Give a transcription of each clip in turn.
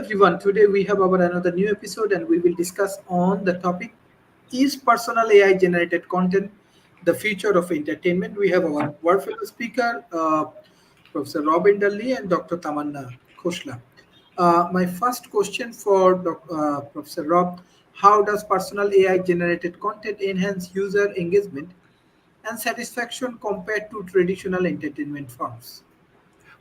everyone. Today we have our another new episode and we will discuss on the topic is personal AI generated content the future of entertainment. We have our world fellow speaker, Professor Robin Dudley and Dr. Tamanna Khoshla. My first question for Professor Rob, how does personal AI generated content enhance user engagement and satisfaction compared to traditional entertainment forms?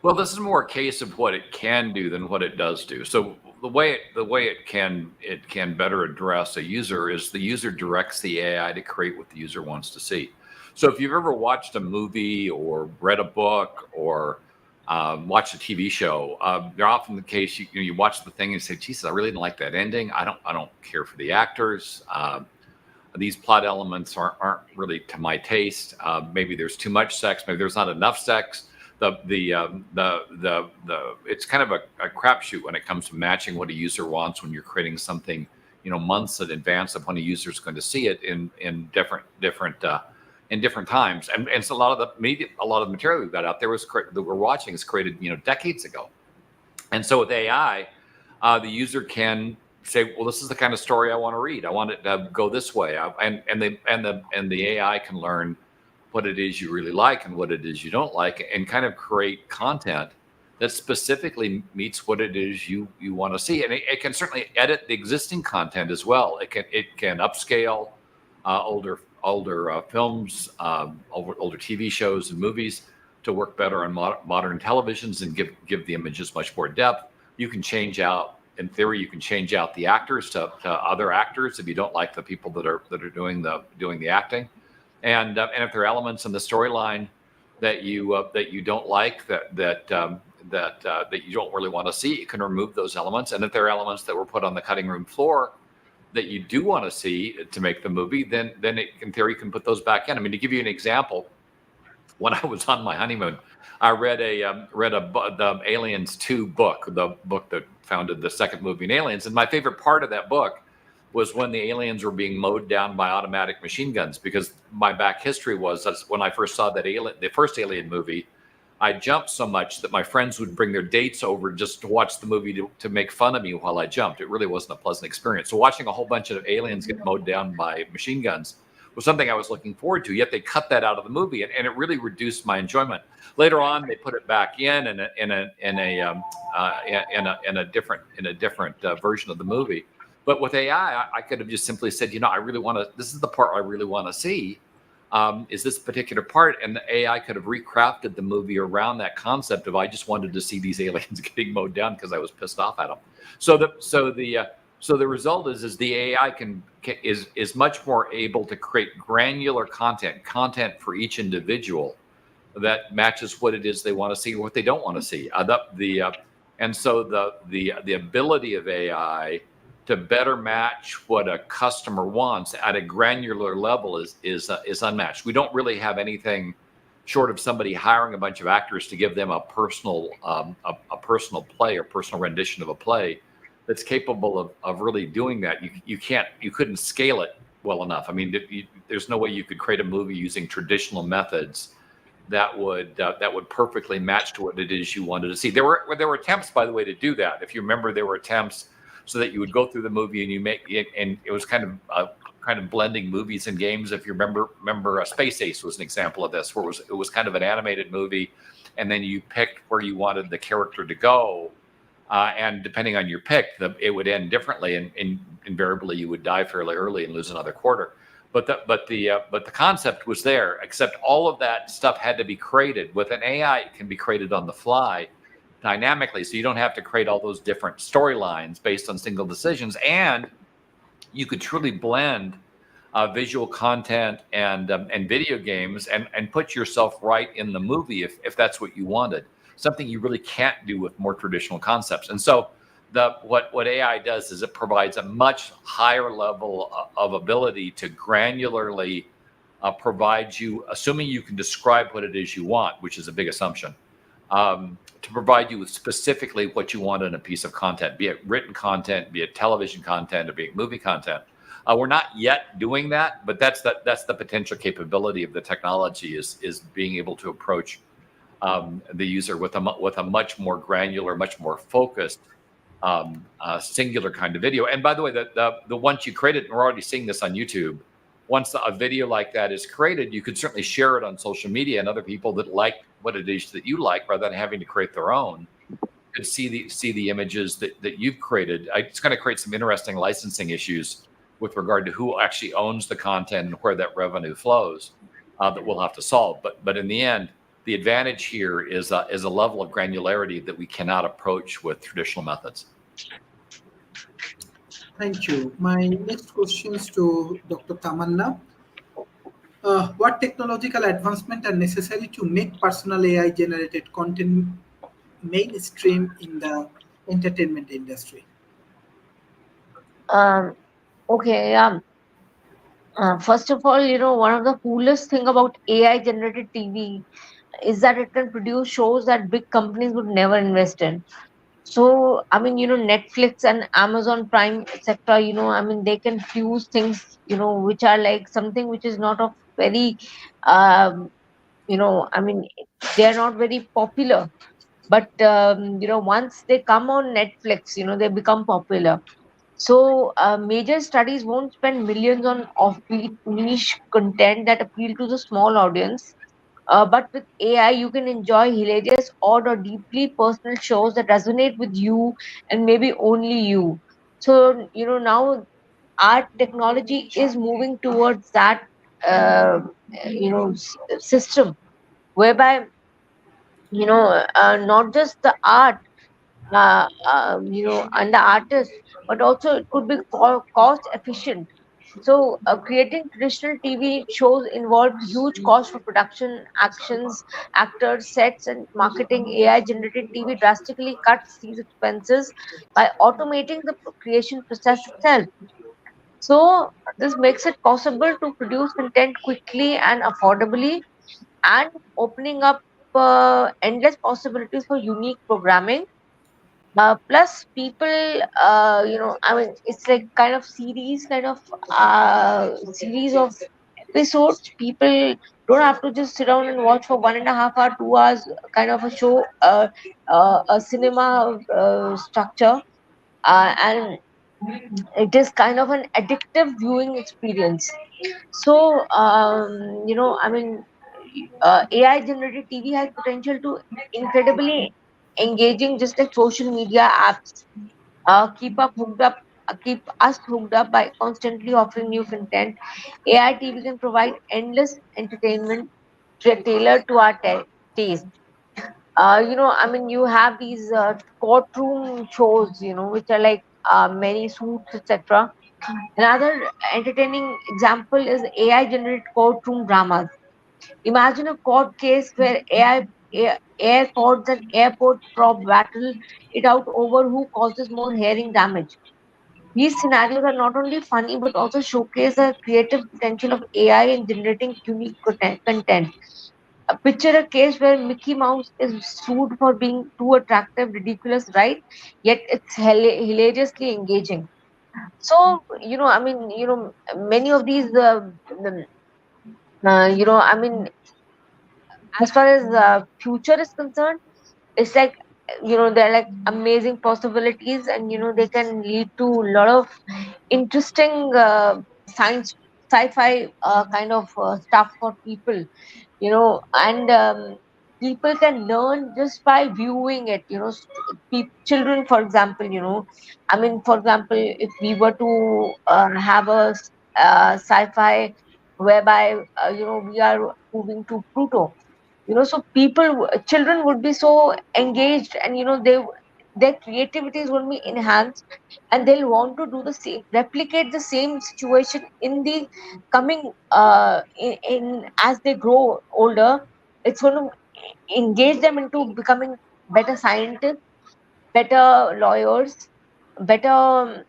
Well, this is more a case of what it can do than what it does do. So the way it can better address a user is the user directs the AI to create what the user wants to see. So if you've ever watched a movie or read a book or watched a TV show, they're often the case you watch the thing and you say, "Jesus, I really didn't like that ending. I don't care for the actors. These plot elements aren't really to my taste. Maybe there's too much sex. Maybe there's not enough sex." The it's kind of a crapshoot when it comes to matching what a user wants when you're creating something, months in advance of when a user is going to see it in different times. And so a lot of the material we've got out there that we're watching is created, decades ago. And so with AI, the user can say, well, this is the kind of story I want to read. I want it to go this way. And the AI can learn what it is you really like and what it is you don't like, and kind of create content that specifically meets what it is you want to see. And it can certainly edit the existing content as well. It can upscale older films, older TV shows and movies to work better on modern televisions and give the images much more depth. You can change out. In theory, you can change out the actors to other actors if you don't like the people that are doing the acting. And if there are elements in the storyline that you don't like, that you don't really want to see, you can remove those elements. And if there are elements that were put on the cutting room floor that you do want to see to make the movie, then in theory you can put those back in. I mean, to give you an example, when I was on my honeymoon, I read the Aliens 2 book, the book that founded the second movie in Aliens. And my favorite part of that book was when the aliens were being mowed down by automatic machine guns, because my back history was that's when I first saw the first Alien movie, I jumped so much that my friends would bring their dates over just to watch the movie to make fun of me while I jumped. It really wasn't a pleasant experience. So watching a whole bunch of aliens get mowed down by machine guns was something I was looking forward to. Yet they cut that out of the movie, and it really reduced my enjoyment. Later on, they put it back in a different version of the movie. But with AI, I could have just simply said, I really want to. This is the part I really want to see. Is this particular part? And the AI could have recrafted the movie around that concept of I just wanted to see these aliens getting mowed down because I was pissed off at them. So the result is the AI is much more able to create granular content for each individual that matches what it is they want to see or what they don't want to see. And so the ability of AI to better match what a customer wants at a granular level is unmatched. We don't really have anything short of somebody hiring a bunch of actors to give them a personal play or personal rendition of a play that's capable of really doing that. You couldn't scale it well enough. I mean, there's no way you could create a movie using traditional methods that would perfectly match to what it is you wanted to see. There were attempts, by the way, to do that. If you remember, there were attempts so that you would go through the movie and you make it, and it was kind of blending movies and games. If you remember, Space Ace was an example of this, where it was kind of an animated movie, and then you picked where you wanted the character to go, and depending on your pick, it would end differently, and invariably you would die fairly early and lose another quarter. But the concept was there, except all of that stuff had to be created. With an AI, it can be created on the fly, dynamically, so you don't have to create all those different storylines based on single decisions, and you could truly blend visual content and video games and put yourself right in the movie if that's what you wanted. Something you really can't do with more traditional concepts. And so what AI does is it provides a much higher level of ability to granularly provide you, assuming you can describe what it is you want, which is a big assumption. To provide you with specifically what you want in a piece of content, be it written content, be it television content, or be it movie content. We're not yet doing that, but that's the potential capability of the technology is being able to approach the user with a much more granular, much more focused singular kind of video. And by the way, the once you create it, and we're already seeing this on YouTube. Once a video like that is created, you could certainly share it on social media, and other people that like what it is that you like, rather than having to create their own, could see the images that you've created. It's going to create some interesting licensing issues with regard to who actually owns the content and where that revenue flows that we'll have to solve. But in the end, the advantage here is a level of granularity that we cannot approach with traditional methods. Thank you. My next question is to Dr. Tamanna. What technological advancement are necessary to make personal AI generated content mainstream in the entertainment industry? Okay, yeah. First of all, one of the coolest thing about AI generated TV is that it can produce shows that big companies would never invest in. So, I mean, Netflix and Amazon Prime, etc., I mean, they can fuse things, which are like something which is not of very, I mean, they are not very popular. But, once they come on Netflix, they become popular. So, major studies won't spend millions on offbeat niche content that appeal to the small audience. But with AI, you can enjoy hilarious, odd, or deeply personal shows that resonate with you and maybe only you. So, now art technology is moving towards that, uh, system whereby, not just the art, and the artist, but also it could be cost efficient. So, creating traditional TV shows involved huge cost for production, actions, actors, sets, and marketing. AI generated TV drastically cuts these expenses by automating the creation process itself. So, this makes it possible to produce content quickly and affordably, and opening up endless possibilities for unique programming. Plus, people, I mean, it's like kind of series of episodes. People don't have to just sit down and watch for 1.5 hour, 2 hours kind of a show, a cinema structure, and it is kind of an addictive viewing experience. So, I mean, AI generated TV has potential to incredibly engaging, just like social media apps keep us hooked up by constantly offering new content. AI TV can provide endless entertainment tailored to our taste. I mean, you have these courtroom shows, which are like many suits, etc. Another entertaining example is AI generated courtroom dramas. Imagine a court case where air courts and airport prop battle it out over who causes more hearing damage. These scenarios are not only funny but also showcase the creative potential of AI in generating unique content. Picture a case where Mickey Mouse is sued for being too attractive, ridiculous, right? Yet it's hilariously engaging. So, I mean, many of these, I mean, as far as future is concerned, it's like, they're like amazing possibilities, and they can lead to a lot of interesting science sci-fi kind of stuff for people, and people can learn just by viewing it, children, for example, I mean, for example, if we were to have a sci-fi whereby we are moving to Pluto, so children would be so engaged, and their creativity is going to be enhanced, and they'll want to do the same, replicate the same situation in the coming in as they grow older. It's going to engage them into becoming better scientists, better lawyers, better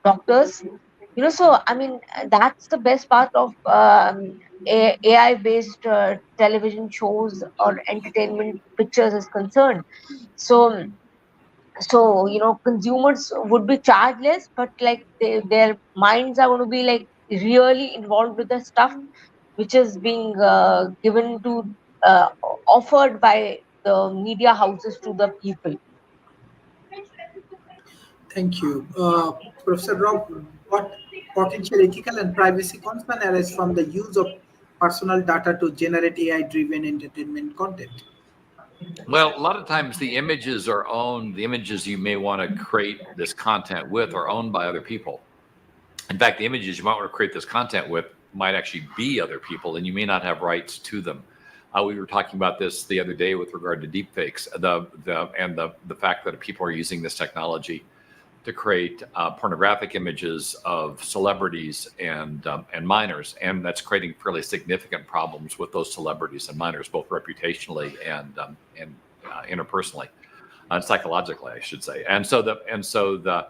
doctors. So I mean, that's the best part of AI based television shows or entertainment pictures is concerned. So, consumers would be charged less, but like their minds are going to be like really involved with the stuff which is being given to uh, offered by the media houses to the people. Thank you. Professor Rob, what potential ethical and privacy concern arise from the use of personal data to generate AI-driven entertainment content? Well, a lot of times the images are owned, the images you may want to create this content with are owned by other people. In fact, the images you might want to create this content with might actually be other people, and you may not have rights to them. We were talking about this the other day with regard to deepfakes, the fact that people are using this technology to create pornographic images of celebrities and minors, and that's creating fairly significant problems with those celebrities and minors, both reputationally and interpersonally, and psychologically, I should say. And so the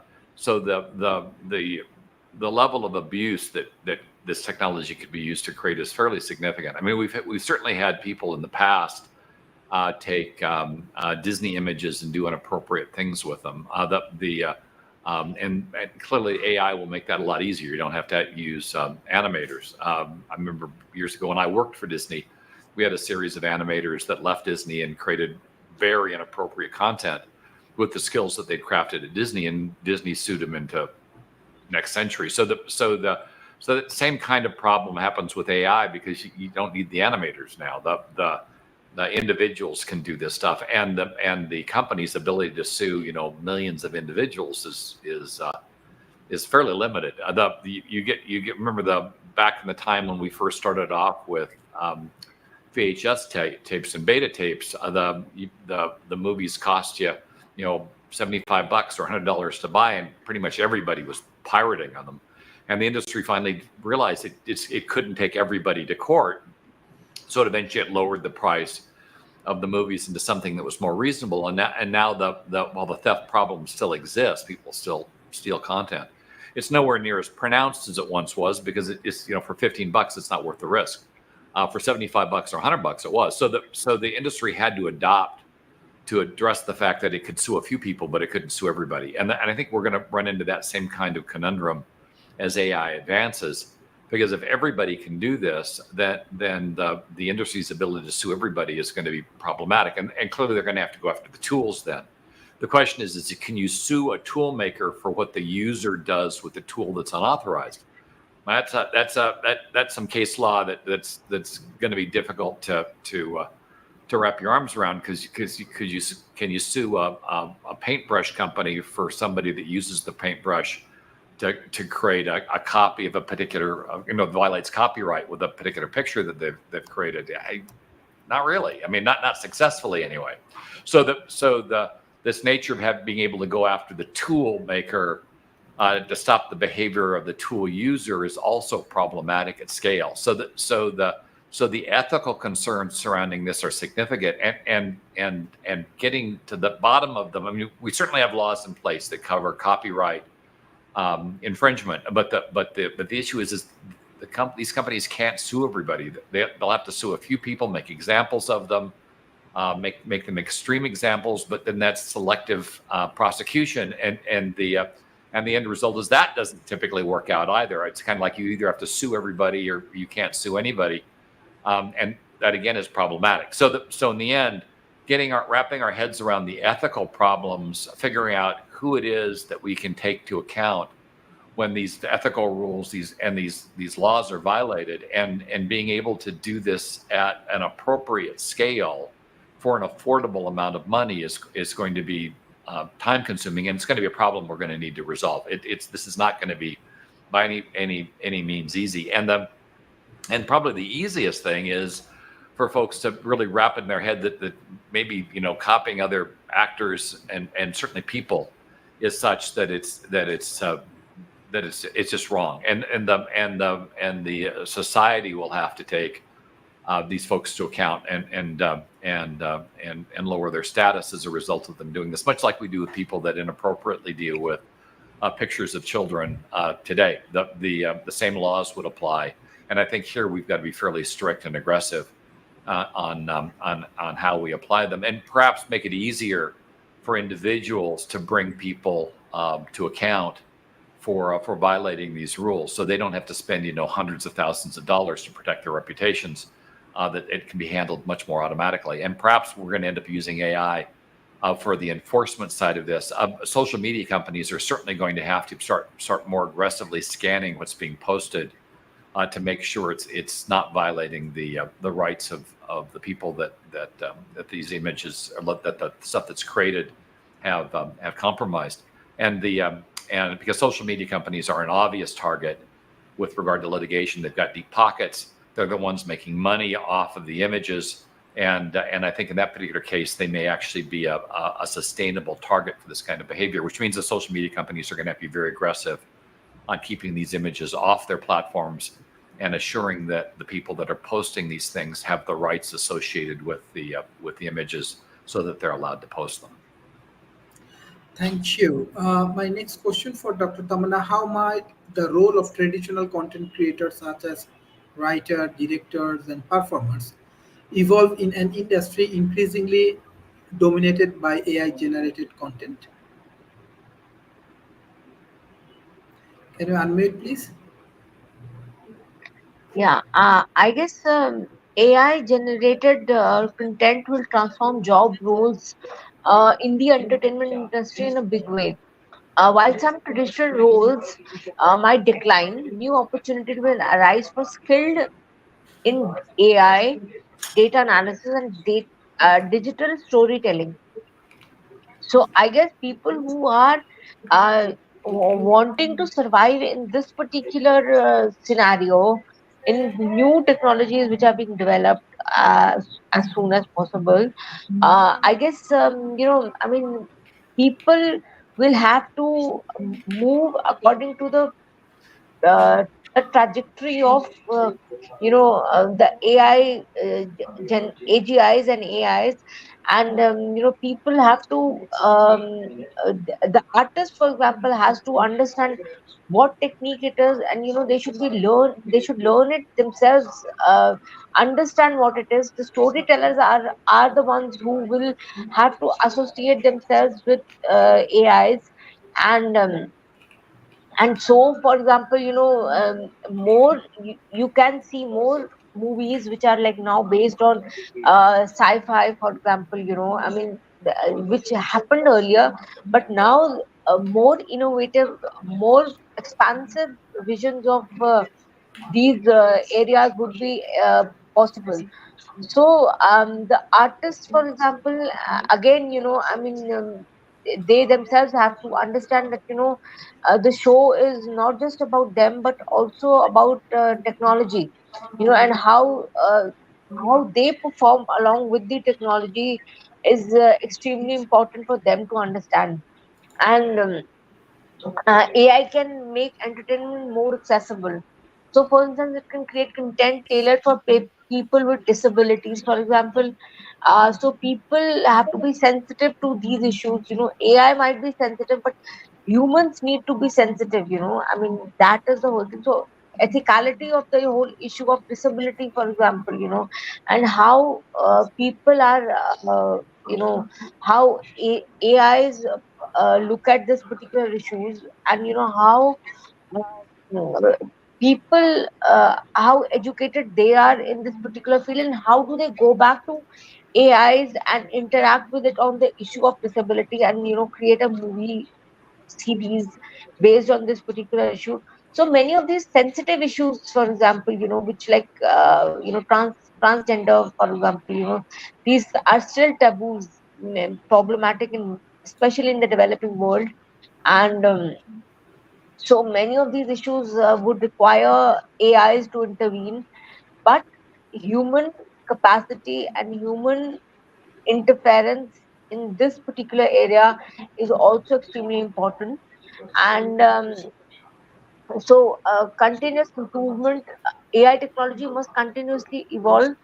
level of abuse that this technology could be used to create is fairly significant. I mean, we've certainly had people in the past take Disney images and do inappropriate things with them. And clearly AI will make that a lot easier. You don't have to use animators. I remember years ago when I worked for Disney, we had a series of animators that left Disney and created very inappropriate content with the skills that they'd crafted at Disney, and Disney sued them into next century. So the same kind of problem happens with AI, because you don't need the animators now. The individuals can do this stuff, and the company's ability to sue millions of individuals is fairly limited. Remember back in the time when we first started off with VHS tapes and beta tapes, the movies cost you $75 or $100 to buy, and pretty much everybody was pirating on them. And the industry finally realized it couldn't take everybody to court, so eventually it lowered the price of the movies into something that was more reasonable. And now while the theft problem still exists, people still steal content. It's nowhere near as pronounced as it once was, because it's for $15 it's not worth the risk. For $75 or $100 it was. So the industry had to adopt to address the fact that it could sue a few people, but it couldn't sue everybody. And I think we're going to run into that same kind of conundrum as AI advances, because if everybody can do this, then the industry's ability to sue everybody is going to be problematic. And clearly they're going to have to go after the tools then. The question is can you sue a tool maker for what the user does with the tool that's unauthorized? That's some case law that's going to be difficult to wrap your arms around, because can you sue a paintbrush company for somebody that uses the paintbrush to create a copy of a particular, violates copyright with a particular picture that they've created? Not really. I mean, not successfully anyway. So this nature of being able to go after the tool maker to stop the behavior of the tool user is also problematic at scale. So the ethical concerns surrounding this are significant, and getting to the bottom of them. I mean, we certainly have laws in place that cover copyright infringement, but the issue is these companies can't sue everybody. They'll have to sue a few people, make examples of them, make them extreme examples, but then that's selective prosecution, and the end result is that doesn't typically work out either. It's kind of like you either have to sue everybody or you can't sue anybody, and that again is problematic. So in the end, wrapping our heads around the ethical problems, figuring out who it is that we can take to account when these ethical rules, these laws are violated, and being able to do this at an appropriate scale for an affordable amount of money is going to be time consuming, and it's going to be a problem we're going to need to resolve. This is not going to be by any means easy. And probably the easiest thing is for folks to really wrap in their head that maybe copying other actors and certainly people is such that it's just wrong, and the society will have to take these folks to account and lower their status as a result of them doing this, much like we do with people that inappropriately deal with pictures of children today. The same laws would apply, and I think here we've got to be fairly strict and aggressive on how we apply them, and perhaps make it easier for individuals to bring people to account for violating these rules, so they don't have to spend hundreds of thousands of dollars to protect their reputations. That it can be handled much more automatically, and perhaps we're going to end up using AI for the enforcement side of this. Social media companies are certainly going to have to start more aggressively scanning what's being posted to make sure it's not violating the rights of the people that these images, that the stuff that's created have compromised. And and because social media companies are an obvious target with regard to litigation, they've got deep pockets. They're the ones making money off of the images. And I think in that particular case, they may actually be a sustainable target for this kind of behavior, which means that social media companies are going to have to be very aggressive on keeping these images off their platforms and assuring that the people that are posting these things have the rights associated with the images so that they're allowed to post them. Thank you. My next question for Dr. Tamanna: how might the role of traditional content creators, such as writers, directors, and performers, evolve in an industry increasingly dominated by AI generated content? Can you unmute, please? Yeah, I guess AI generated content will transform job roles in the entertainment industry in a big way. While some traditional roles might decline, new opportunities will arise for skilled in AI, data analysis, and digital storytelling. So I guess people who are wanting to survive in this particular scenario, in new technologies which are being developed as soon as possible, I guess I mean, people will have to move according to uh, the trajectory of the AI, AGIs and AIs, and people have to the artist, for example, has to understand what technique it is, and they should learn it themselves, understand what it is. The storytellers are the ones who will have to associate themselves with AIs, and so, for example, more you can see more movies which are like now based on sci-fi, for example, I mean, which happened earlier, but now more innovative, more expansive visions of these areas would be possible. So the artists, for example, again, I mean, they themselves have to understand that the show is not just about them, but also about technology, and how they perform along with the technology is extremely important for them to understand. And AI can make entertainment more accessible. So, for instance, it can create content tailored for people with disabilities, for example. So, people have to be sensitive to these issues. AI might be sensitive, but humans need to be sensitive. I mean, that is the whole thing. So, ethicality of the whole issue of disability, for example, and how people are, how AIs look at this particular issues, and how uh, people how educated they are in this particular field, and how do they go back to AIs and interact with it on the issue of disability, and create a movie series based on this particular issue. So many of these sensitive issues, for example, which like transgender, for example, these are still taboos, problematic in, especially in the developing world. And so many of these issues would require AIs to intervene, but human capacity and human interference in this particular area is also extremely important. And continuous improvement, AI technology must continuously evolve,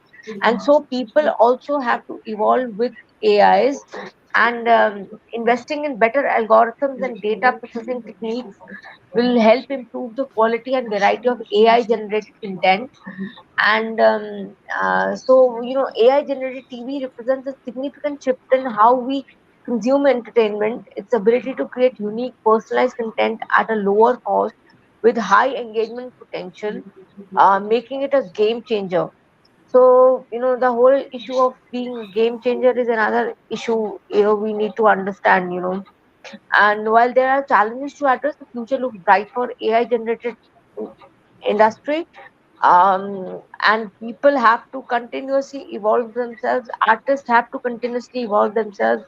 and so people also have to evolve with AIs. And investing in better algorithms and data processing techniques will help improve the quality and variety of AI generated content. And AI generated TV represents a significant shift in how we consume entertainment. Its ability to create unique personalized content at a lower cost with high engagement potential, making it a game changer. So, the whole issue of being game changer is another issue, we need to understand. And while there are challenges to address, the future looks bright for AI generated industry. And people have to continuously evolve themselves. Artists have to continuously evolve themselves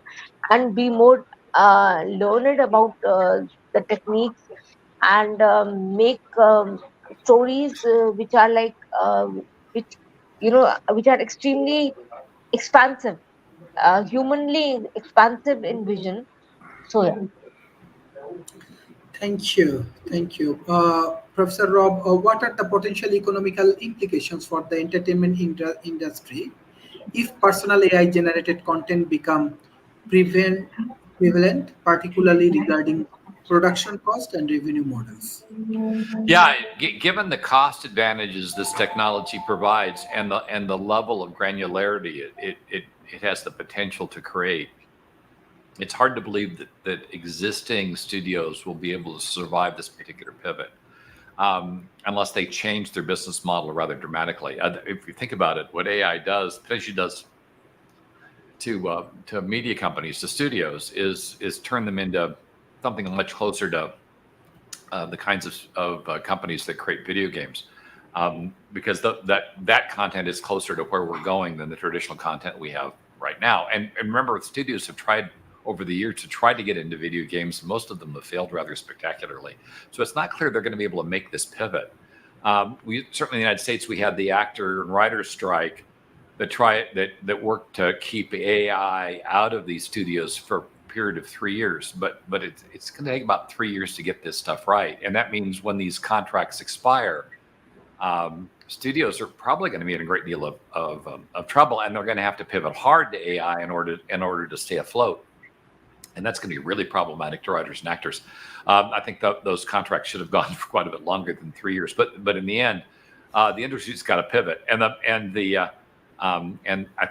and be more learned about the techniques, and make stories which are like which which are extremely expansive, humanly expansive in vision. So yeah. Thank you. Thank you. Professor Rob, what are the potential economical implications for the entertainment industry if personal AI generated content become prevalent, prevalent, particularly regarding production cost and revenue models? Yeah, given the cost advantages this technology provides and the level of granularity it has the potential to create, it's hard to believe that existing studios will be able to survive this particular pivot unless they change their business model rather dramatically. If you think about it, what AI potentially does to media companies, to studios, is turn them into something much closer to the kinds of companies that create video games, because that content is closer to where we're going than the traditional content we have right now. And remember, studios have tried over the years to try to get into video games. Most of them have failed rather spectacularly. So it's not clear they're going to be able to make this pivot. We certainly in the United States, we had the actor and writer strike that worked to keep AI out of these studios for a period of 3 years. But it's going to take about 3 years to get this stuff right, and that means when these contracts expire, studios are probably going to be in a great deal of trouble, and they're going to have to pivot hard to AI in order to stay afloat. And that's going to be really problematic to writers and actors. I think those contracts should have gone for quite a bit longer than 3 years. But in the end, the industry's got to pivot, and I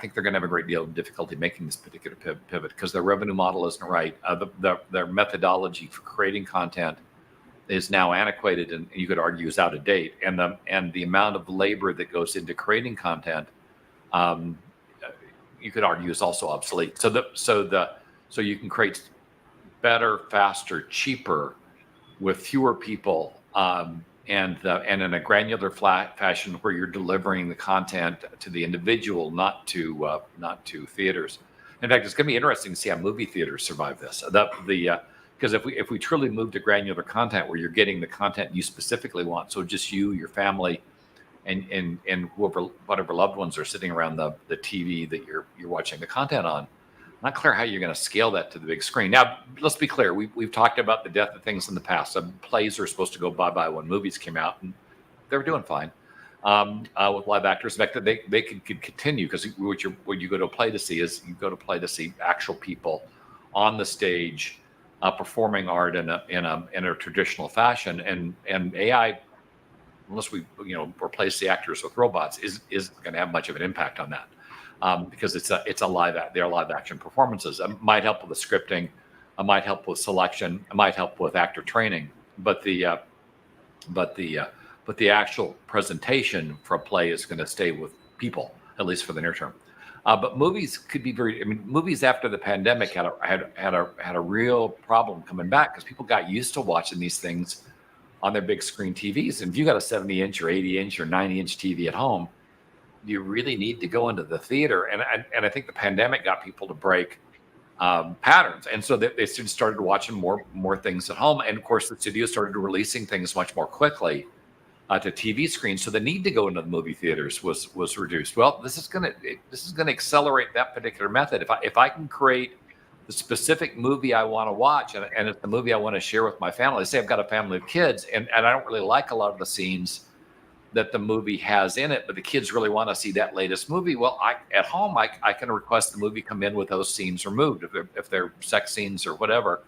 think they're going to have a great deal of difficulty making this particular pivot because their revenue model isn't right. Their methodology for creating content is now antiquated, and you could argue is out of date. And the amount of labor that goes into creating content, you could argue is also obsolete. So you can create better, faster, cheaper, with fewer people, and in a granular fashion where you're delivering the content to the individual, not to theaters. In fact, it's going to be interesting to see how movie theaters survive this. Because if we truly move to granular content where you're getting the content you specifically want, so just you, your family, and whatever loved ones are sitting around the TV that you're watching the content on. Not clear how you're going to scale that to the big screen. Now, let's be clear. We've talked about the death of things in the past. Plays are supposed to go bye-bye when movies came out, and they were doing fine with live actors. In fact, they could continue, because what you go to a play to see is you go to play to see actual people on the stage performing art in a traditional fashion. And AI, unless we replace the actors with robots, is going to have much of an impact on that. Because they're live action performances. It might help with the scripting, it might help with selection, it might help with actor training, but the actual presentation for a play is going to stay with people, at least for the near term. But movies could be movies after the pandemic had a real problem coming back, because people got used to watching these things on their big screen TVs. And if you got a 70-inch or 80-inch or 90-inch TV at home, you really need to go into the theater. And I think the pandemic got people to break patterns. And so they started watching more things at home. And of course, the studio started releasing things much more quickly to TV screens. So the need to go into the movie theaters was reduced. Well, this is going to accelerate that particular method. If I can create the specific movie I want to watch, and it's the movie I want to share with my family. Say I've got a family of kids, and I don't really like a lot of the scenes that the movie has in it, but the kids really want to see that latest movie. Well, at home, I can request the movie come in with those scenes removed. If they're sex scenes or whatever,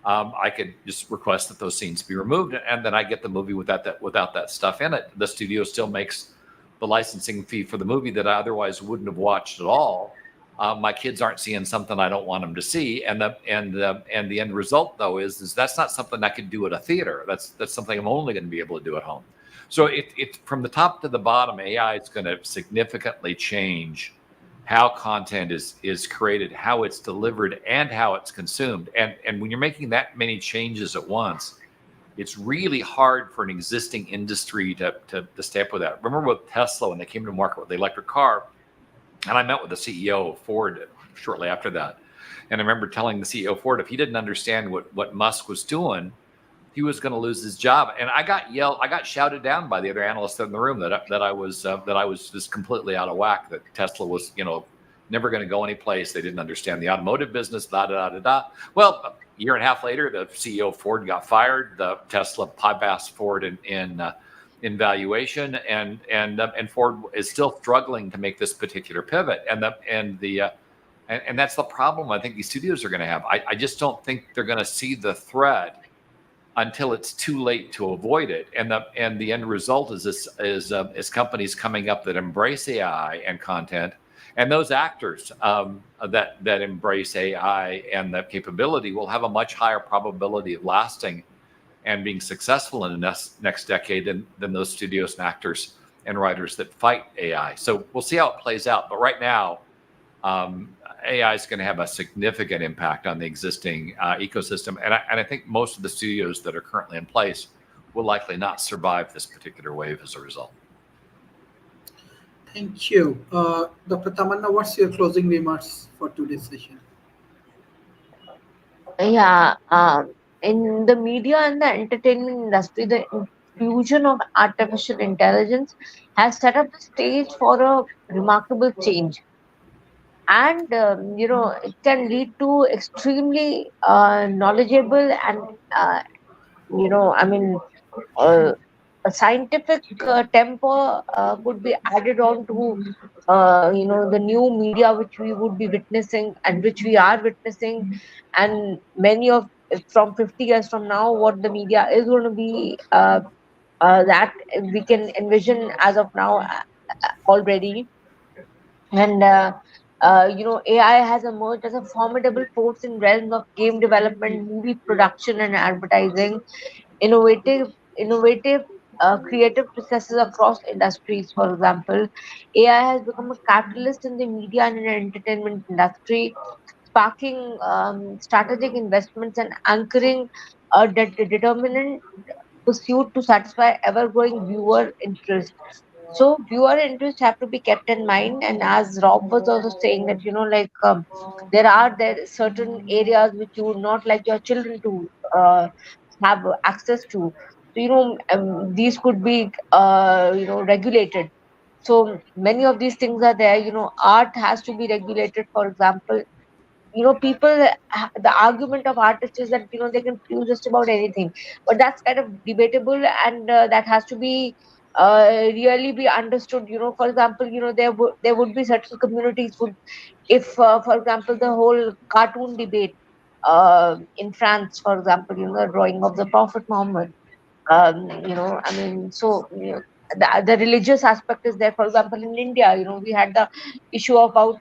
I could just request that those scenes be removed, and then I get the movie without that stuff in it. The studio still makes the licensing fee for the movie that I otherwise wouldn't have watched at all. My kids aren't seeing something I don't want them to see, and the end result though is that's not something I could do at a theater. That's something I'm only going to be able to do at home. So it from the top to the bottom, AI is going to significantly change how content is created, how it's delivered, and how it's consumed. And when you're making that many changes at once, it's really hard for an existing industry to stay up with that. Remember with Tesla when they came to market with the electric car, and I met with the CEO of Ford shortly after that. And I remember telling the CEO of Ford if he didn't understand what Musk was doing, he was going to lose his job. And I got shouted down by the other analysts in the room that I was just completely out of whack. That Tesla was, never going to go anyplace. They didn't understand the automotive business. Da da da da da. Well, a year and a half later, the CEO of Ford got fired. The Tesla bypassed Ford in valuation, and Ford is still struggling to make this particular pivot. And that's the problem I think these studios are going to have. I just don't think they're going to see the threat until it's too late to avoid it. And the end result is companies coming up that embrace AI and content, and those actors that embrace AI and that capability will have a much higher probability of lasting and being successful in the next decade than those studios and actors and writers that fight AI. So we'll see how it plays out. But right now, AI is going to have a significant impact on the existing ecosystem. And I think most of the studios that are currently in place will likely not survive this particular wave as a result. Thank you. Dr. Tamanna, what's your closing remarks for today's session? Yeah, in the media and the entertainment industry, the infusion of artificial intelligence has set up the stage for a remarkable change. And it can lead to extremely knowledgeable and a scientific temper could be added on to the new media which we would be witnessing and which we are witnessing. And many of from 50 years from now, what the media is going to be, that we can envision as of now already. And AI has emerged as a formidable force in realms of game development, movie production, and advertising. Innovative creative processes across industries. For example, AI has become a catalyst in the media and in the entertainment industry, sparking strategic investments and anchoring a determinant pursuit to satisfy ever-growing viewer interest. So viewer interest have to be kept in mind. And as Rob was also saying that there certain areas which you would not like your children to have access to. So these could be regulated. So many of these things are there. Art has to be regulated. For example, the argument of artists is that they can produce just about anything, but that's kind of debatable, and that has to be really be understood. For example, there would be certain communities would, if for example the whole cartoon debate in France, for example, the drawing of the Prophet Muhammad, the religious aspect is there. For example, in India, we had the issue about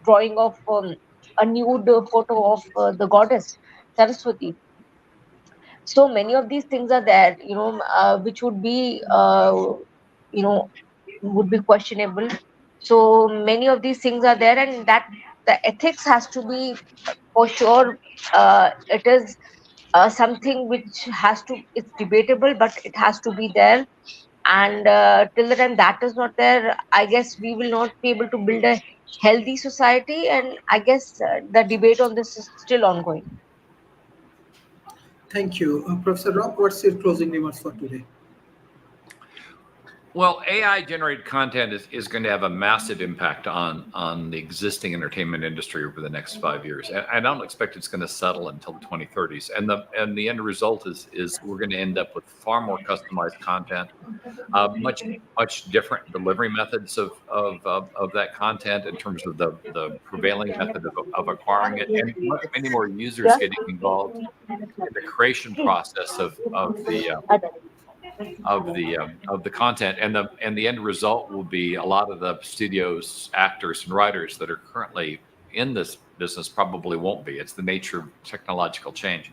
drawing of a nude photo of the goddess Saraswati. So many of these things are there, which would be, would be questionable. So many of these things are there, and that the ethics has to be for sure. It is something which it's debatable, but it has to be there. And till the time that is not there, I guess we will not be able to build a healthy society. And I guess the debate on this is still ongoing. Thank you. Professor Rob, what's your closing remarks for today? Well, AI generated content is going to have a massive impact on the existing entertainment industry over the next 5 years. And I don't expect it's going to settle until the 2030s. And the end result is we're going to end up with far more customized content, much different delivery methods of that content in terms of the prevailing method of acquiring it, and many more users getting involved in the creation process of the content, and the end result will be a lot of the studios, actors, and writers that are currently in this business probably won't be. It's the nature of technological change.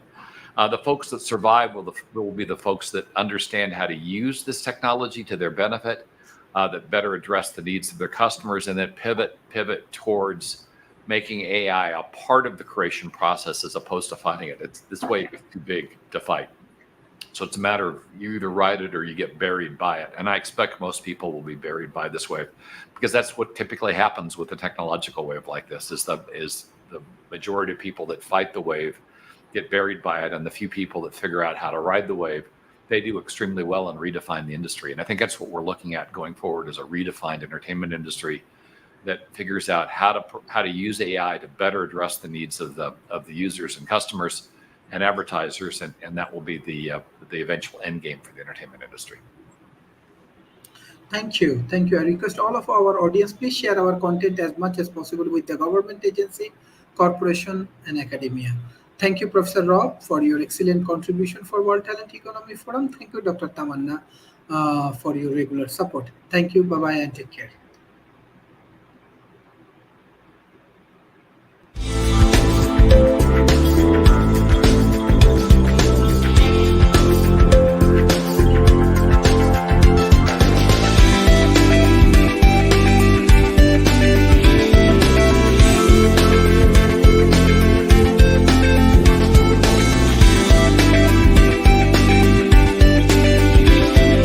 The folks that survive will be the folks that understand how to use this technology to their benefit, that better address the needs of their customers, and then pivot towards making AI a part of the creation process as opposed to fighting it. This wave is too big to fight. So it's a matter of you either ride it or you get buried by it. And I expect most people will be buried by this wave, because that's what typically happens with a technological wave like this, is the majority of people that fight the wave get buried by it, and the few people that figure out how to ride the wave, they do extremely well and redefine the industry. And I think that's what we're looking at going forward, is a redefined entertainment industry that figures out how to use AI to better address the needs of the users and customers and advertisers, and that will be the eventual end game for the entertainment industry. Thank you. I request all of our audience, please share our content as much as possible with the government agency, corporation, and academia. Thank you, Professor Rob, for your excellent contribution for World Talent Economy Forum. Thank you, Dr. Tamanna, for your regular support. Thank you. Bye-bye and take care.